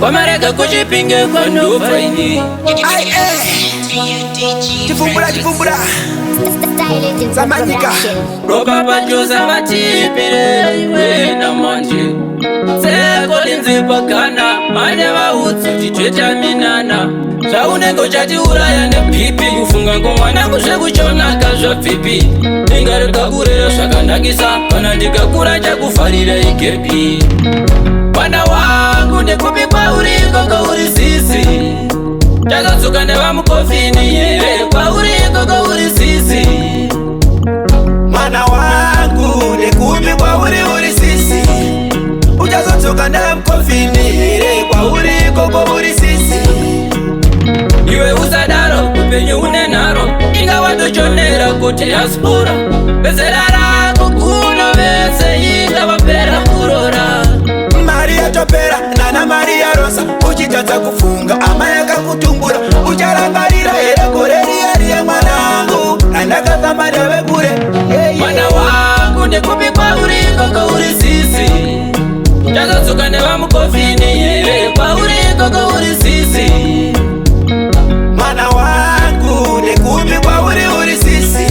Wamareka kuchipinge kwa ndufaini. Chifumbura Samanyika Roba bajoza matipire iwe na manje. Seko linzi pakana manye wa utsu chichecha minana. Shaunengo chati uraya ne pipi kufunga ngomwana kushe kuchona kazwa pipi. Ingareka kurera shakandakisa kana ndikakura chakufarira ikepi. Wana wangu ndekupikwa uriko kwa urisisi. Chakatsuka neva mukofini yere kwa uriko kwa urisisi. Mwana wangu ndekupikwa urisisi. Uchazotsuka neva mukofini yere kwa uriko kwa urisisi. Iwe usadaro upenyu unenaro. Inga watochonera kote ya spora. Beserara kukuno vese inga wapera kurora. Maria Topera, Nana Maria Rosa. Uchitata kufunga ama yakakutumbura. Ucharangarira ere koreria rie mwanangu. Nandaka kama dewe kure. Mwana wangu ndekupikwa uriko kwa urisisi. Chakatsuka neva mukofini yere kwa uriko kwa urisisi. Mwana wangu ndekupikwa urisisi.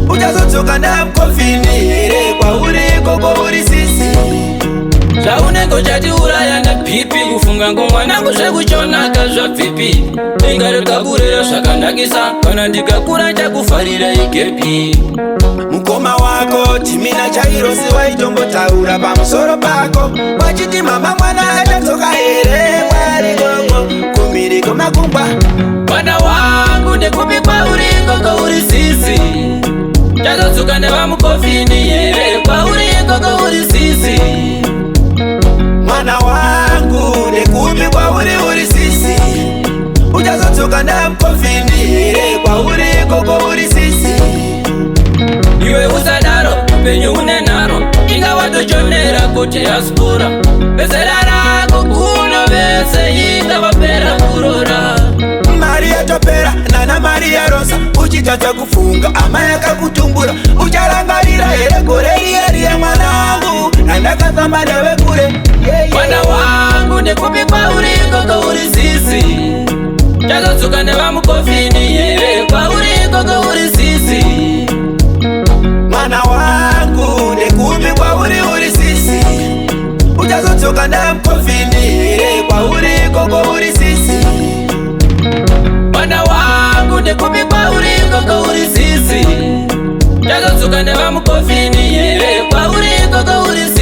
Uchazotsuka neva mukofini yere kwa uriko kwa urisisi. Shaunengo chati uraya na pipi kufunga ngomwana kushe kuchona kazwa pipi. Ingareka kurera shakandakisa kana ndikakura chakufarira ikepi. Mukoma wako timina chairosi waitombo taura pamusoro pako. Wachiti mama mwana achatsoka here mwari gongo kumiriko makumbwa. Mwana wangu ndekupikwa uriko kwa urisisi. Chakatsuka neva mukofini yere kwa uriko kwa urisisi. Mwana wangu ndekupikwa urisisi. Uchazotsuka neva mukofini yere kwa uriko kwa urisisi. Iwe usadaro upenyu unenaro. Inga watochonera kote ya spora. Beserara kukuno vese inga wapera kurora. Maria Topera, Nana Maria Rosa. Uchitata kufunga ama yakakutumbura. Ucharangarira ere koreria rie mwanangu. Nandaka kama dewe kure. Mwana wangu ndekupikwa uriko kwa urisisi. Chakatsuka neva mukofini yere kwa uriko kwa urisisi. Mwana wangu ndekupikwa urisisi. Uchazotsuka neva mukofini yere kwa uriko kwa urisisi. Mwana wangu ndekupikwa uriko kwa urisisi. Chakatsuka neva mukofini yere kwa uriko kwa urisisi.